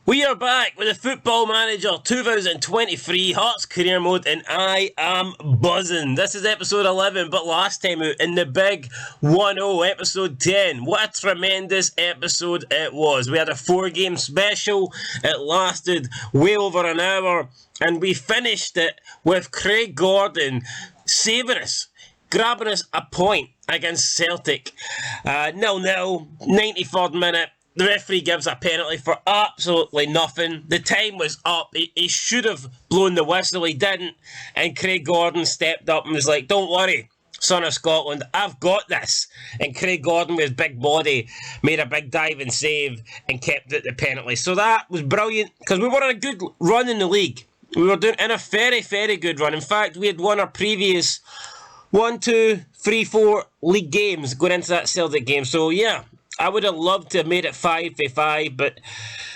We are back with the Football Manager 2023 Hearts Career Mode, and I am buzzing. This is episode 11, but last time out in the big 1-0, episode 10. What a tremendous episode it was. We had a 4-game special. It lasted way over an hour, and we finished it with Craig Gordon saving us, grabbing us a point against Celtic. 0-0, 93rd minute. The referee gives a penalty for absolutely nothing. The time was up. He should have blown the whistle. He didn't. And Craig Gordon stepped up and was like, "Don't worry, son of Scotland, I've got this." And Craig Gordon, with his big body, made a big diving save and kept it the penalty. So that was brilliant, because we were on a good run in the league. We were doing in a very, very good run. In fact, we had won our previous 1, 2, 3, 4 league games going into that Celtic game. So yeah, I would have loved to have made it 5-5, but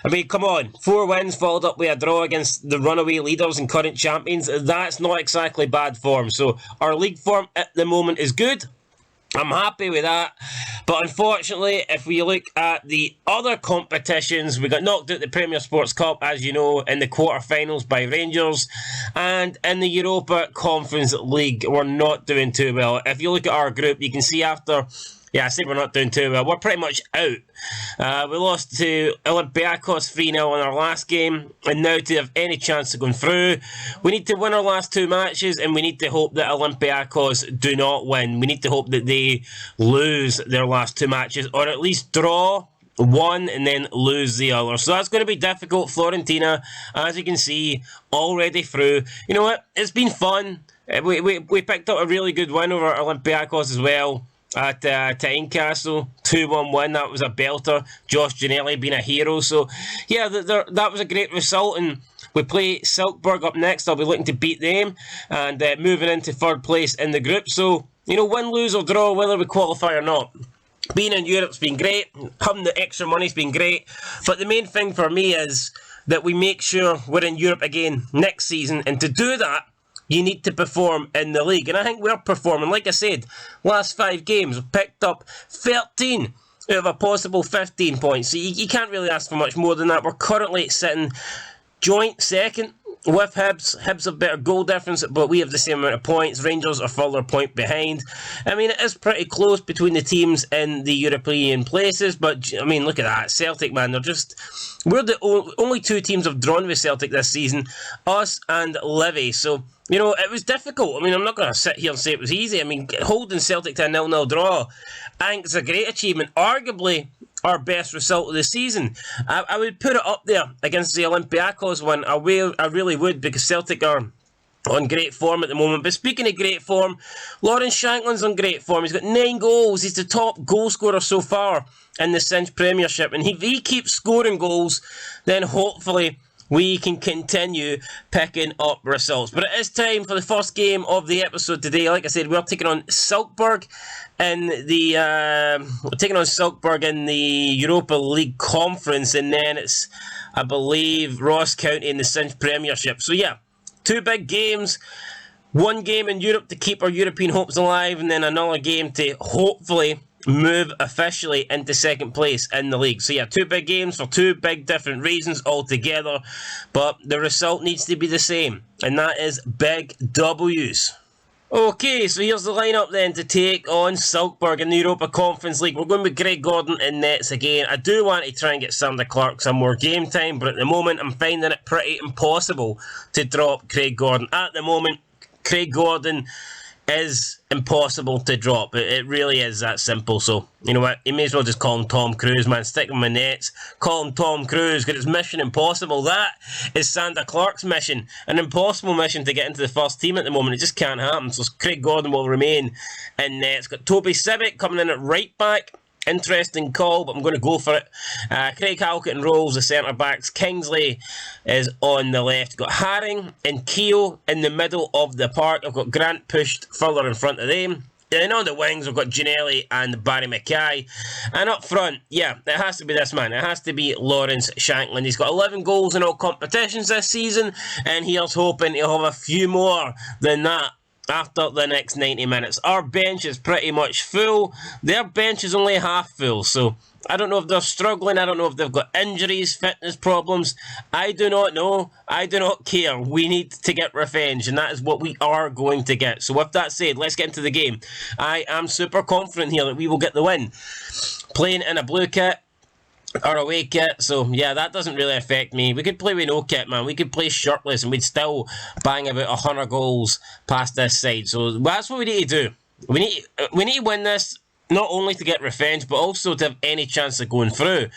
I mean, come on. 4 wins followed up with a draw against the runaway leaders and current champions. That's not exactly bad form. So our league form at the moment is good. I'm happy with that. But unfortunately, if we look at the other competitions, we got knocked out the Premier Sports Cup, as you know, in the quarterfinals by Rangers. And in the Europa Conference League, we're not doing too well. If you look at our group, you can see after... Yeah, I said we're not doing too well. We're pretty much out. We lost to Olympiacos 3-0 in our last game, and now to have any chance of going through, we need to win our last 2 matches, and we need to hope that Olympiacos do not win. We need to hope that they lose their last 2 matches, or at least draw one and then lose the other. So that's going to be difficult. Florentina, as you can see, already through. You know what? It's been fun. We picked up a really good win over Olympiacos as well. At Tynecastle, 2-1 win. That was a belter. Josh Ginnelly being a hero. So, yeah, that was a great result. And we play Silkeborg up next. I'll be looking to beat them and moving into 3rd place in the group. So, you know, win, lose or draw, whether we qualify or not. Being in Europe's been great. Having the extra money's been great. But the main thing for me is that we make sure we're in Europe again next season. And to do that, you need to perform in the league. And I think we're performing. Like I said, last 5 games, we've picked up 13 out of a possible 15 points. So you can't really ask for much more than that. We're currently sitting joint second with Hibs. Hibs have better goal difference, but we have the same amount of points. Rangers are further point behind. I mean, it is pretty close between the teams in the European places, but, I mean, look at that. Celtic, man, we're the only 2 teams have drawn with Celtic this season, us and Livy. So, you know, it was difficult. I mean, I'm not going to sit here and say it was easy. I mean, holding Celtic to a 0-0 draw, I think it's a great achievement. Arguably our best result of the season. I would put it up there against the Olympiacos one. I really would, because Celtic are on great form at the moment. But speaking of great form, Lawrence Shankland's on great form. He's got 9 goals. He's the top goal scorer so far in the Cinch Premiership. And if he keeps scoring goals, then hopefully we can continue picking up results. But it is time for the first game of the episode today. Like I said, we're taking on Silkeborg in the Europa League Conference, and then it's, I believe, Ross County in the Cinch Premiership. So yeah, 2 big games. 1 game in Europe to keep our European hopes alive, and then another game to hopefully move officially into 2nd place in the league. So yeah, 2 big games for 2 big different reasons altogether, but the result needs to be the same, and that is big W's. Okay, so here's the lineup then to take on Silkeborg in the Europa Conference League. We're going with Craig Gordon in nets again. I do want to try and get Sander Clark some more game time, but at the moment I'm finding it pretty impossible to drop Craig Gordon. At the moment, Craig Gordon is impossible to drop. It really is that simple. So, you know what? You may as well just call him Tom Cruise, man. Stick him in nets. Call him Tom Cruise, because it's mission impossible. That is Sander Clark's mission. An impossible mission to get into the first team at the moment. It just can't happen. So Craig Gordon will remain in nets. Got Toby Civic coming in at right back. Interesting call, but I'm going to go for it. Craig Halkett and Rolls, the centre-backs. Kingsley is on the left. Got Haring and Keogh in the middle of the park. I've got Grant pushed further in front of them. And on the wings, we've got Ginnelly and Barry Mackay. And up front, yeah, it has to be this man. It has to be Lawrence Shankland. He's got 11 goals in all competitions this season, and here's hoping he'll have a few more than that after the next 90 minutes. Our bench is pretty much full. Their bench is only half full, so I don't know if they're struggling. I don't know if they've got injuries, fitness problems. I do not know. I do not care. We need to get revenge, and that is what we are going to get. So with that said, let's get into the game. I am super confident here that we will get the win. Playing in a blue kit or away kit, so yeah, that doesn't really affect me. We could play with no kit, man. We could play shirtless and we'd still bang about 100 goals past this side. So that's what we need to do. We need to win this, not only to get revenge, but also to have any chance of going through.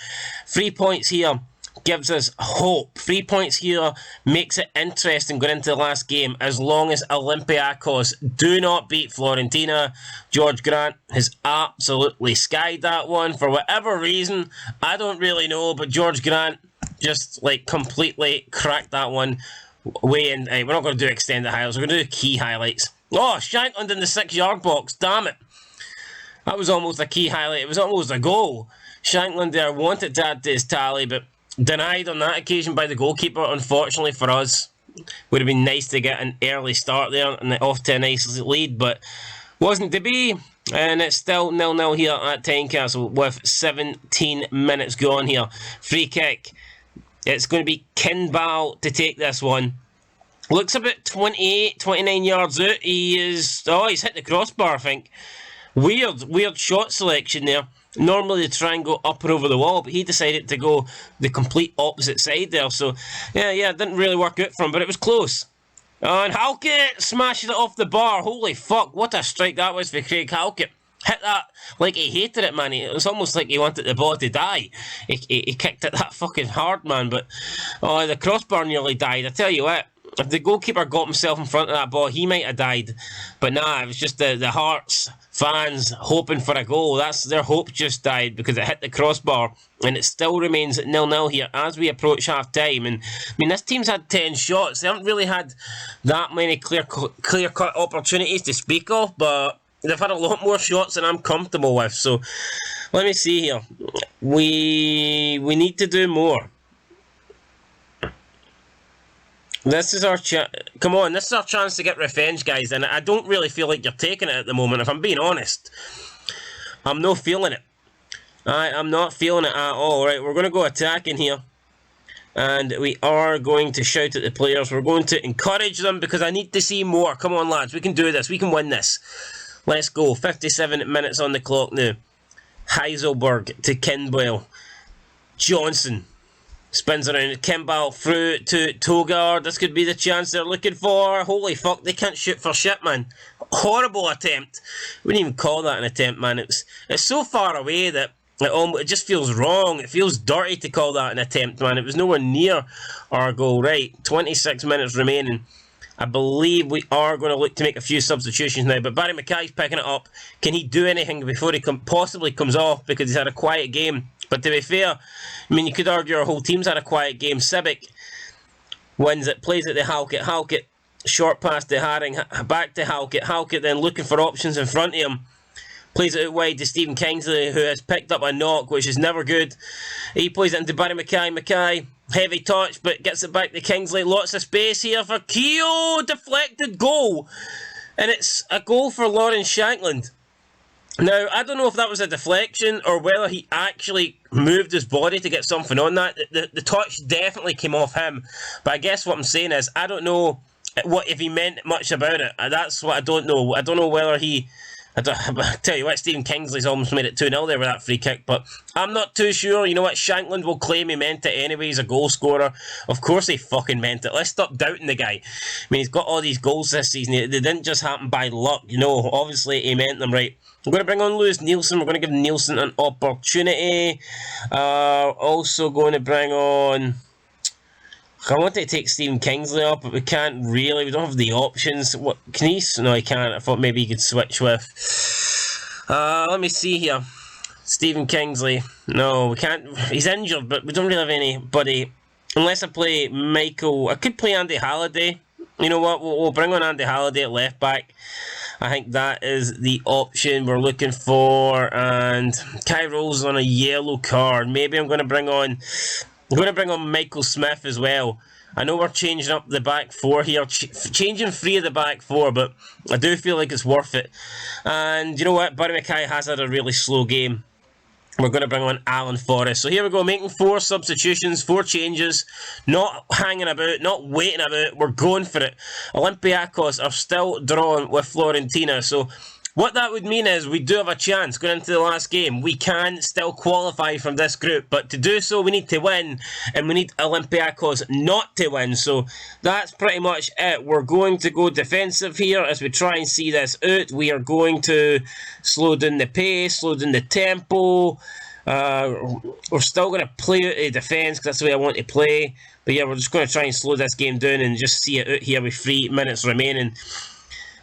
3 points here gives us hope. 3 points here makes it interesting going into the last game, as long as Olympiacos do not beat Fiorentina. George Grant has absolutely skied that one for whatever reason. I don't really know, but George Grant just like completely cracked that one way in. We're not going to do extended highlights, we're going to do key highlights. Oh, Shankland in the 6-yard box, damn it. That was almost a key highlight. It was almost a goal. Shankland there wanted to add to his tally, but denied on that occasion by the goalkeeper, unfortunately for us. Would have been nice to get an early start there and off to a nice lead, but wasn't to be. And it's still 0-0 here at Tynecastle with 17 minutes gone here. Free kick. It's going to be Kinbal to take this one. Looks about 28, 29 yards out. He's hit the crossbar, I think. Weird shot selection there. Normally they try and go up and over the wall, but he decided to go the complete opposite side there. So, yeah, it didn't really work out for him, but it was close. And Halkett smashes it off the bar. Holy fuck, what a strike that was for Craig Halkett. Hit that like he hated it, man. It was almost like he wanted the ball to die. He kicked it that fucking hard, man. But, the crossbar nearly died. I tell you what, if the goalkeeper got himself in front of that ball, he might have died. But nah, it was just the Hearts fans hoping for a goal. That's their hope just died because it hit the crossbar, and it still remains at 0-0 here as we approach half time. And I mean, this team's had 10 shots. They haven't really had that many clear-cut opportunities to speak of, but they've had a lot more shots than I'm comfortable with. So let me see here. We need to do more. This is our come on, this is our chance to get revenge, guys, and I don't really feel like you're taking it at the moment, if I'm being honest. I'm not feeling it. I'm not feeling it at all. Right, we're going to go attacking here, and we are going to shout at the players. We're going to encourage them because I need to see more. Come on, lads, we can do this. We can win this. Let's go. 57 minutes on the clock now. Heiselberg to Kinbal. Johnson spins around. Kinbal through to Togard. This could be the chance they're looking for. Holy fuck, they can't shoot for shit, man. Horrible attempt. Wouldn't even call that an attempt, man. It's so far away that it just feels wrong. It feels dirty to call that an attempt, man. It was nowhere near our goal. Right, 26 minutes remaining. I believe we are going to look to make a few substitutions now, but Barry Mackay's picking it up. Can he do anything before he possibly comes off because he's had a quiet game? But to be fair, I mean, you could argue our whole team's had a quiet game. Sibic wins it, plays it to Halkett. Halkett, short pass to Haring, back to Halkett. Halkett then looking for options in front of him. Plays it out wide to Stephen Kingsley, who has picked up a knock, which is never good. He plays it into Barry Mackay. Mackay, heavy touch, but gets it back to Kingsley. Lots of space here for Keogh. Deflected goal. And it's a goal for Lawrence Shankland. Now, I don't know if that was a deflection or whether he actually moved his body to get something on that. The touch definitely came off him. But I guess what I'm saying is, I don't know if he meant much about it. That's what I don't know. I don't know whether he... I tell you what, Stephen Kingsley's almost made it 2-0 there with that free kick, but I'm not too sure. You know what, Shankland will claim he meant it anyway. He's a goal scorer. Of course he fucking meant it. Let's stop doubting the guy. I mean, he's got all these goals this season. They didn't just happen by luck, you know. Obviously he meant them right. I'm going to bring on Lewis Nielsen. We're going to give Nielsen an opportunity. Also going to bring on... I want to take Stephen Kingsley up, but we can't really. We don't have the options. What can he? No, he can't. I thought maybe he could switch with. Let me see here. Stephen Kingsley. No, we can't. He's injured, but we don't really have anybody. Unless I play Michael. I could play Andy Halliday. You know what? We'll bring on Andy Halliday at left back. I think that is the option we're looking for. And Kai Rolls on a yellow card. Maybe I'm going to bring on... I'm going to bring on Michael Smith as well. I know we're changing up the back four here, changing 3 of the back 4, but I do feel like it's worth it. And you know what? Barry Mackay has had a really slow game. We're going to bring on Alan Forrest. So here we go, making 4 substitutions, 4 changes, not hanging about, not waiting about. We're going for it. Olympiacos are still drawn with Fiorentina, so what that would mean is we do have a chance going into the last game. We can still qualify from this group, but to do so we need to win, and we need Olympiacos not to win. So that's pretty much it. We're going to go defensive here as we try and see this out. We are going to slow down the pace, slow down the tempo. We're still going to play out a defence because that's the way I want to play. But yeah, we're just going to try and slow this game down and just see it out here with 3 minutes remaining.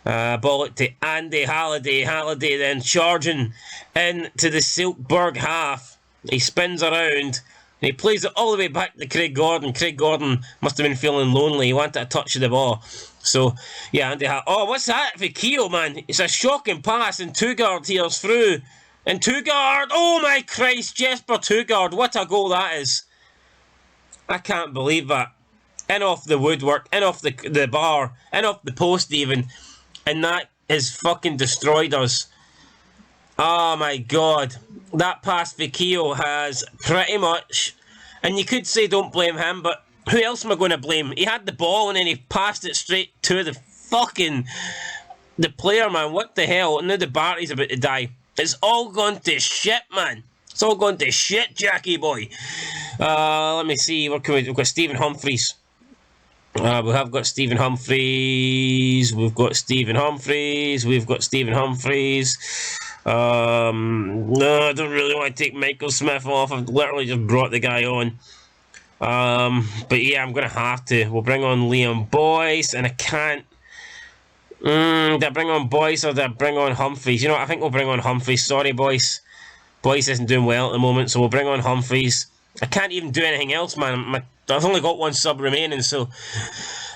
Ball out to Andy Halliday. Halliday then charging into the Silkeborg half. He spins around and he plays it all the way back to Craig Gordon. Craig Gordon must have been feeling lonely. He wanted a touch of the ball. So, yeah, Andy Halliday. Oh, what's that for Keogh, man? It's a shocking pass, and Tugard here's through. And Tugard, oh my Christ, Jesper Tugard, what a goal that is. I can't believe that. In off the woodwork, in off the bar, in off the post even. And that has fucking destroyed us. Oh my god. That pass for Keogh has pretty much... And you could say don't blame him, but who else am I going to blame? He had the ball and then he passed it straight to the fucking... The player, man. What the hell? And now the battery's about to die. It's all gone to shit, man. It's all gone to shit, Jackie boy. Let me see. We've got Stephen Humphries. We have got Stephen Humphries. We've got Stephen Humphries. We've got Stephen Humphries. No, I don't really want to take Michael Smith off. I've literally just brought the guy on. But yeah, I'm going to have to. We'll bring on Liam Boyce, and I can't. Did I bring on Boyce or did I bring on Humphries? You know what? I think we'll bring on Humphries. Sorry, Boyce. Boyce isn't doing well at the moment, so we'll bring on Humphries. I can't even do anything else, man. I've only got 1 sub remaining, so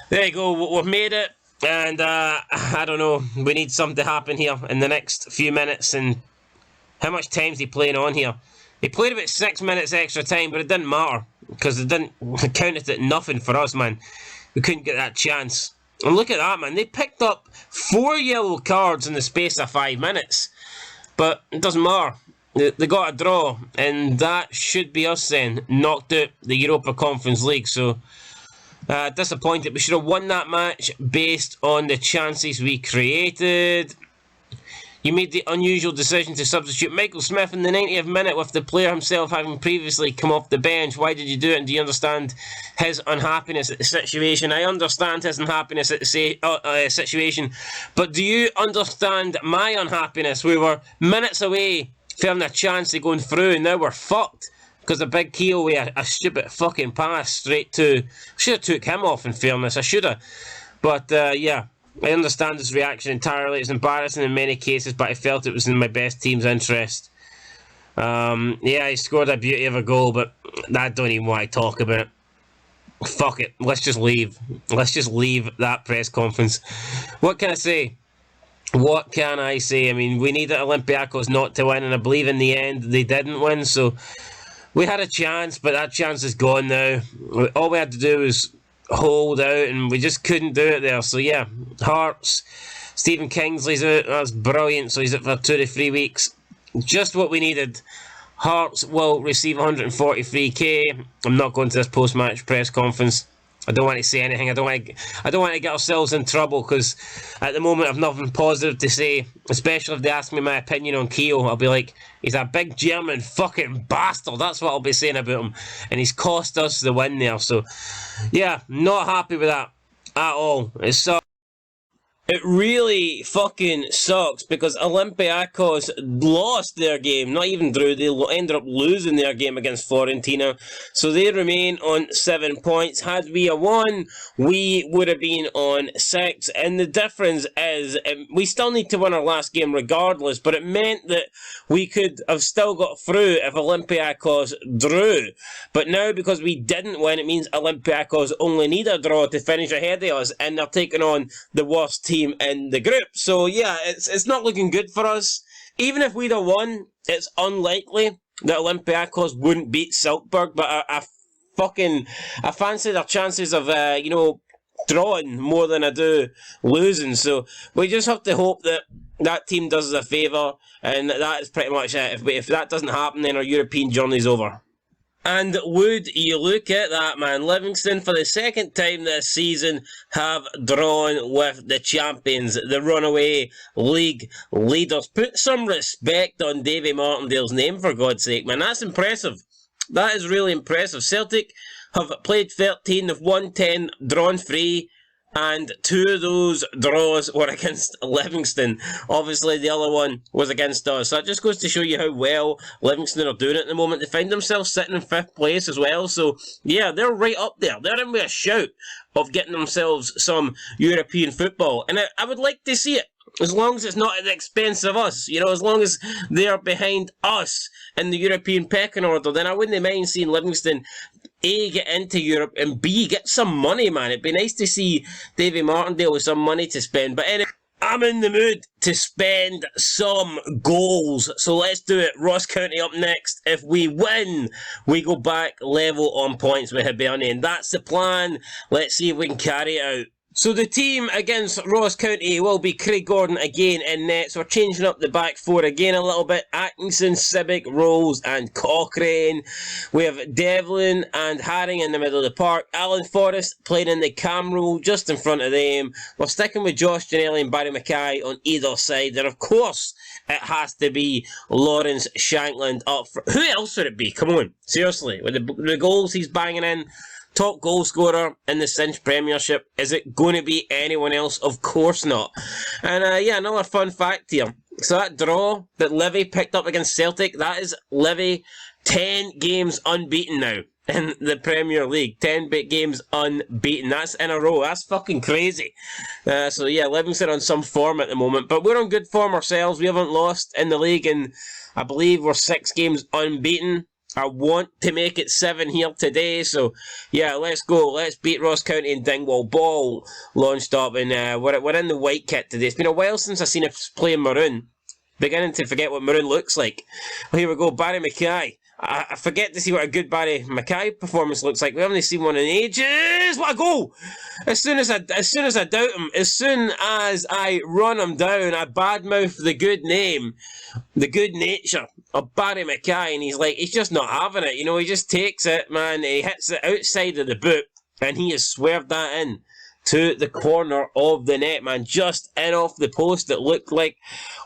there you go. We've made it, and I don't know. We need something to happen here in the next few minutes. And how much time's he playing on here? He played about 6 minutes extra time, but it didn't matter because it didn't count it at nothing for us, man. We couldn't get that chance. And look at that, man. They picked up 4 yellow cards in the space of 5 minutes, but it doesn't matter. They got a draw, and that should be us then, knocked out the Europa Conference League. So, disappointed. We should have won that match based on the chances we created. You made the unusual decision to substitute Michael Smith in the 90th minute with the player himself having previously come off the bench. Why did you do it, and do you understand his unhappiness at the situation? I understand his unhappiness at the situation, but do you understand my unhappiness? We were minutes away from having a chance of going through, and now we're fucked because a big Keogh with a stupid fucking pass straight to... Should have took him off, in fairness. I should have. But, yeah. I understand his reaction entirely. It's embarrassing in many cases, but I felt it was in my best team's interest. Yeah, he scored a beauty of a goal, but I don't even want to talk about it. Fuck it. Let's just leave. Let's just leave that press conference. What can I say? What can I say? I mean, we needed Olympiacos not to win, and I believe in the end they didn't win, so we had a chance, but that chance is gone now. All we had to do was hold out, and we just couldn't do it there. So yeah, Hearts, Stephen Kingsley's out. That's brilliant. So he's out for 2 to 3 weeks. Just what we needed. Hearts will receive 143k. I'm not going to this post-match press conference. I don't want to say anything. I don't want to get ourselves in trouble, because at the moment I've nothing positive to say. Especially if they ask me my opinion on Keogh, I'll be like, he's a big German fucking bastard. That's what I'll be saying about him, and he's cost us the win there. So, yeah, not happy with that at all. It really fucking sucks because Olympiacos lost their game, not even drew, they ended up losing their game against Fiorentina, so they remain on 7 points. Had we won, we would have been on 6, and the difference is, we still need to win our last game regardless, but it meant that we could have still got through if Olympiacos drew. But now, because we didn't win, it means Olympiacos only need a draw to finish ahead of us, and they're taking on the worst team in the group. So yeah, it's not looking good for us. Even if we'd have won, it's unlikely that Olympiacos wouldn't beat Silkeborg, but I I fancy their chances of, drawing more than I do losing. So we just have to hope that that team does us a favour, and that is pretty much it. If that doesn't happen, then our European journey's over. And would you look at that, man? Livingston, for the second time this season, have drawn with the champions, the runaway league leaders. Put some respect on Davy Martindale's name, for God's sake, man. That's impressive. That is really impressive. Celtic have played 13, they've won 10, drawn 3, and 2 of those draws were against Livingston. Obviously, the other one was against us. So that just goes to show you how well Livingston are doing at the moment. They find themselves sitting in 5th place as well. So, yeah, they're right up there. They're in with a shout of getting themselves some European football. And I would like to see it. As long as it's not at the expense of us, as long as they're behind us in the European pecking order, then I wouldn't mind seeing Livingston A, get into Europe, and B, get some money, man. It'd be nice to see Davy Martindale with some money to spend. But anyway, I'm in the mood to spend some goals. So let's do it. Ross County up next. If we win, we go back level on points with Hibernian. That's the plan. Let's see if we can carry it out. So the team against Ross County will be Craig Gordon again in net. So we're changing up the back four again a little bit. Atkinson, Sibic, Rose and Cochrane. We have Devlin and Haring in the middle of the park. Alan Forrest playing in the cam role just in front of them. We're sticking with Josh Ginnelly and Barry Mackay on either side. And of course, it has to be Lawrence Shankland up front. Who else would it be? Come on, seriously. With the goals he's banging in. Top goal scorer in the Cinch Premiership. Is it going to be anyone else? Of course not. And another fun fact here. So that draw that Livy picked up against Celtic, that is Livy 10 games unbeaten now in the Premier League. 10 games unbeaten. That's in a row. That's fucking crazy. Livingston on some form at the moment. But we're on good form ourselves. We haven't lost in the league, and I believe we're 6 games unbeaten. I want to make it 7 here today, so yeah, let's go. Let's beat Ross County and Dingwall. Ball launched up, and we're in the white kit today. It's been a while since I've seen us play in maroon. Beginning to forget what maroon looks like. Well, here we go, Barry Mackay. I forget to see what a good Barry Mackay performance looks like. We haven't seen one in ages. What a goal! As soon as I doubt him, as soon as I run him down, I badmouth the good name, the good nature of Barry Mackay, and he's just not having it. He just takes it, man. He hits it outside of the boot, and he has swerved that in to the corner of the net, man. Just in off the post. It looked like,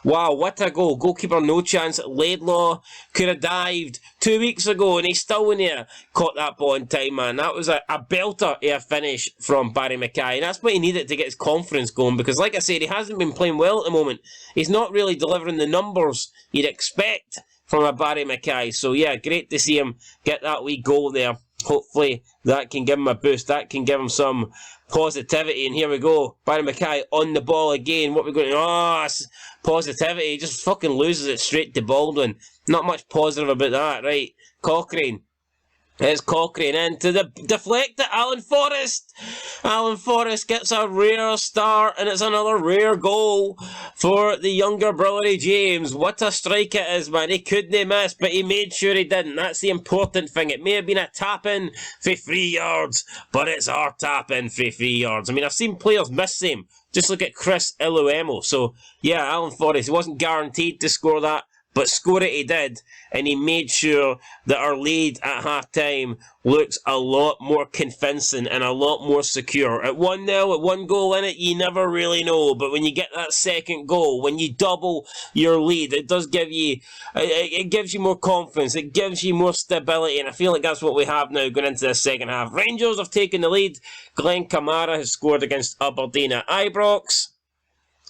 wow, what a goal. Goalkeeper, no chance. Laidlaw could have dived 2 weeks ago, and he still in there caught that ball in time, man. That was a belter of a finish from Barry Mackay, and that's what he needed to get his confidence going, because like I said, he hasn't been playing well at the moment. He's not really delivering the numbers you'd expect from a Barry Mackay. So yeah, great to see him get that wee goal there. Hopefully that can give him a boost. That can give him some positivity. And here we go. Barry Mackay on the ball again. What we're going to... positivity. He just fucking loses it straight to Baldwin. Not much positive about that. Right. Cochrane. It's Cochrane into the deflected Alan Forrest. Alan Forrest gets a rare start, and it's another rare goal for the younger brother of James. What a strike it is, man. He couldn't miss, but he made sure he didn't. That's the important thing. It may have been a tap-in for 3 yards, but it's our tap-in for 3 yards. I mean, I've seen players miss him. Just look at Chris Iluemo. So, yeah, Alan Forrest, he wasn't guaranteed to score that, but score it he did, and he made sure that our lead at half-time looks a lot more convincing and a lot more secure. At 1-0, at 1 goal in it, you never really know, but when you get that second goal, when you double your lead, it does give you, it gives you more confidence, it gives you more stability, and I feel like that's what we have now going into the second half. Rangers have taken the lead. Glenn Kamara has scored against Aberdeen at Ibrox.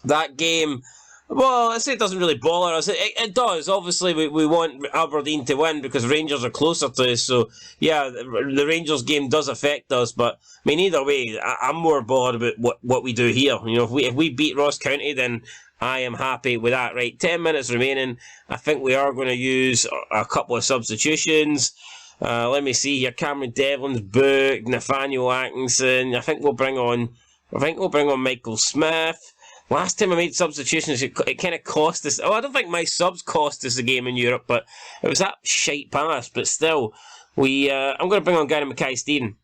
That game... Well, I say it doesn't really bother us. It does. Obviously, we want Aberdeen to win because Rangers are closer to us. So, yeah, the Rangers game does affect us. But, I mean, either way, I'm more bothered about what we do here. If we beat Ross County, then I am happy with that. Right, 10 minutes remaining. I think we are going to use a couple of substitutions. Let me see here. Cameron Devlin's booked. Nathaniel Atkinson. I think we'll bring on Michael Smith. Last time I made substitutions, it kind of cost us... Oh, I don't think my subs cost us the game in Europe, but it was that shite pass. But still, I'm going to bring on Gary Mackay-Steven.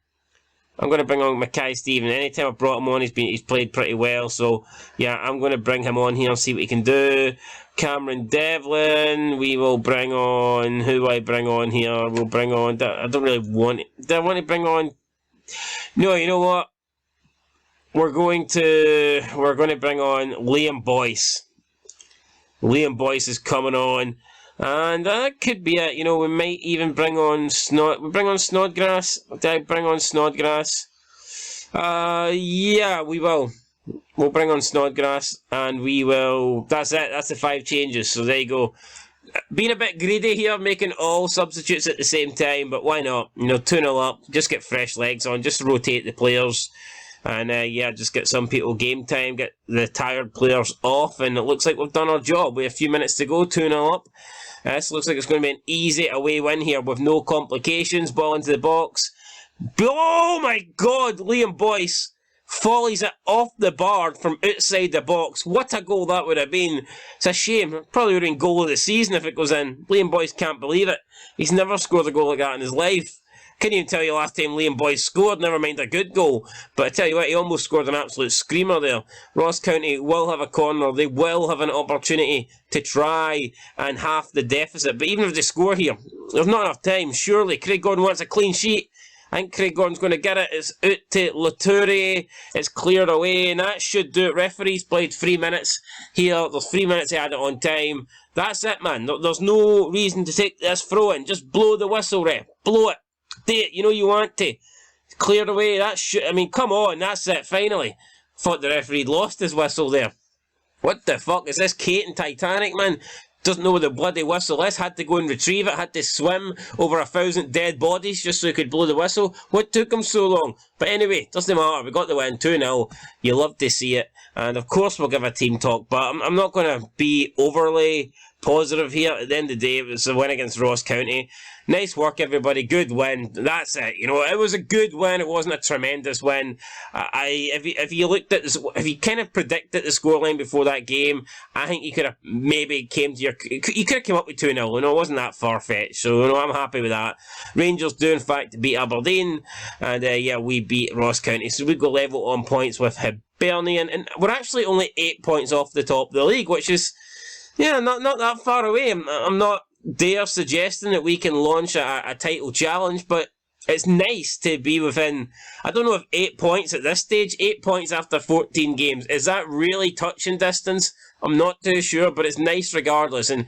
I'm going to bring on Mackay-Steven. Anytime I've brought him on, he's played pretty well. So, yeah, I'm going to bring him on here and see what he can do. Cameron Devlin. We will bring on... Who do I bring on here? We'll bring on... I don't really want... Do I want to bring on... No, you know what? We're going to bring on Liam Boyce. Liam Boyce is coming on. And that could be it. You know, we might even bring on Snodgrass. Did I bring on Snodgrass? Yeah, we will. We'll bring on Snodgrass, and we will... That's it. That's the 5 changes. So there you go. Being a bit greedy here, making all substitutes at the same time, but why not? You know, 2-0 up. Just get fresh legs on. Just rotate the players. And, yeah, just get some people game time, get the tired players off, and it looks like we've done our job. We have a few minutes to go, 2-0 up. This looks like it's going to be an easy away win here with no complications. Ball into the box. Oh, my God! Liam Boyce volleys it off the bar from outside the box. What a goal that would have been. It's a shame. Probably would have been goal of the season if it goes in. Liam Boyce can't believe it. He's never scored a goal like that in his life. Couldn't even tell you last time Liam Boyce scored, never mind a good goal. But I tell you what, he almost scored an absolute screamer there. Ross County will have a corner. They will have an opportunity to try and half the deficit. But even if they score here, there's not enough time. Surely Craig Gordon wants a clean sheet. I think Craig Gordon's going to get it. It's out to Latourie. It's cleared away, and that should do it. Referee's played 3 minutes here. There's 3 minutes he had it on time. That's it, man. There's no reason to take this throw in. Just blow the whistle, ref. Blow it. Do it. You know you want to. Cleared away. I mean, come on. That's it, finally. Thought the referee lost his whistle there. What the fuck? Is this Kate and Titanic, man? Doesn't know where the bloody whistle is. Had to go and retrieve it. Had to swim over 1,000 dead bodies just so he could blow the whistle. What took him so long? But anyway, doesn't matter. We got the win, 2-0. You love to see it. And of course we'll give a team talk. But I'm not going to be overly positive here. At the end of the day, it was a win against Ross County. Nice work, everybody. Good win. That's it. You know, it was a good win. It wasn't a tremendous win. If you looked at this, if you kind of predicted the scoreline before that game, I think you could have maybe came to your. You could have come up with 2-0. You know, it wasn't that far fetched. So, you know, I'm happy with that. Rangers do in fact beat Aberdeen, and yeah, we beat Ross County. So we go level on points with Hibernian, and we're actually only 8 points off the top of the league, which is, yeah, not that far away. I'm not dare suggesting that we can launch a title challenge, but it's nice to be within, I don't know if 8 points at this stage, 8 points after 14 games, is that really touching distance? I'm not too sure, but it's nice regardless. And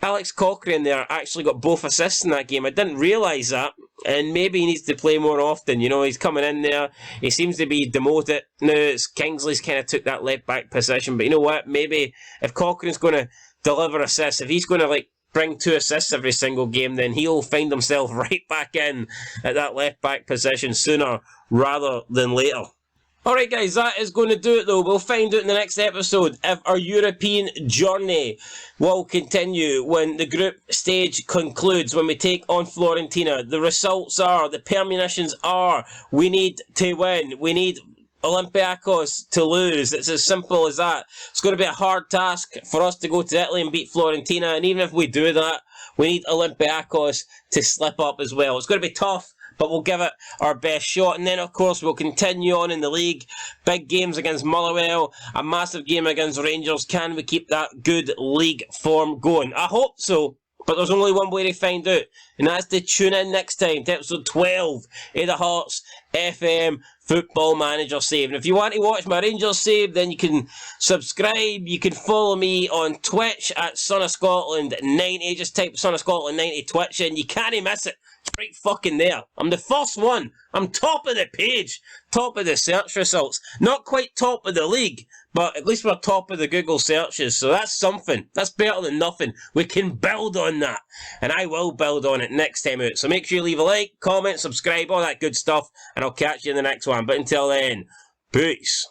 Alex Cochrane there actually got both assists in that game. I didn't realise that, and maybe he needs to play more often. You know, he's coming in there, he seems to be demoted. Now, it's Kingsley's kind of took that left-back position, but you know what, maybe if Cochrane's going to deliver assists, if he's going to, like, bring 2 assists every single game, then he'll find himself right back in at that left-back position sooner rather than later. Alright guys, that is going to do it though. We'll find out in the next episode if our European journey will continue when the group stage concludes, when we take on Fiorentina. The results are, the premonitions are, we need to win. We need Olympiacos to lose. It's as simple as that. It's going to be a hard task for us to go to Italy and beat Fiorentina, and even if we do that, we need Olympiacos to slip up as well. It's going to be tough, but we'll give it our best shot. And then, of course, we'll continue on in the league. Big games against Motherwell, a massive game against Rangers. Can we keep that good league form going? I hope so. But there's only one way to find out, and that's to tune in next time to episode 12 of the Hearts FM Football Manager Save. And if you want to watch my Rangers save, then you can subscribe. You can follow me on Twitch at Son of Scotland 90. Just type Son of Scotland 90 Twitch in. You can't miss it. It's right fucking there. I'm the first one. I'm top of the page. Top of the search results. Not quite top of the league, but at least we're top of the Google searches, so that's something. That's better than nothing. We can build on that, and I will build on it next time out. So make sure you leave a like, comment, subscribe, all that good stuff, and I'll catch you in the next one. But until then, peace.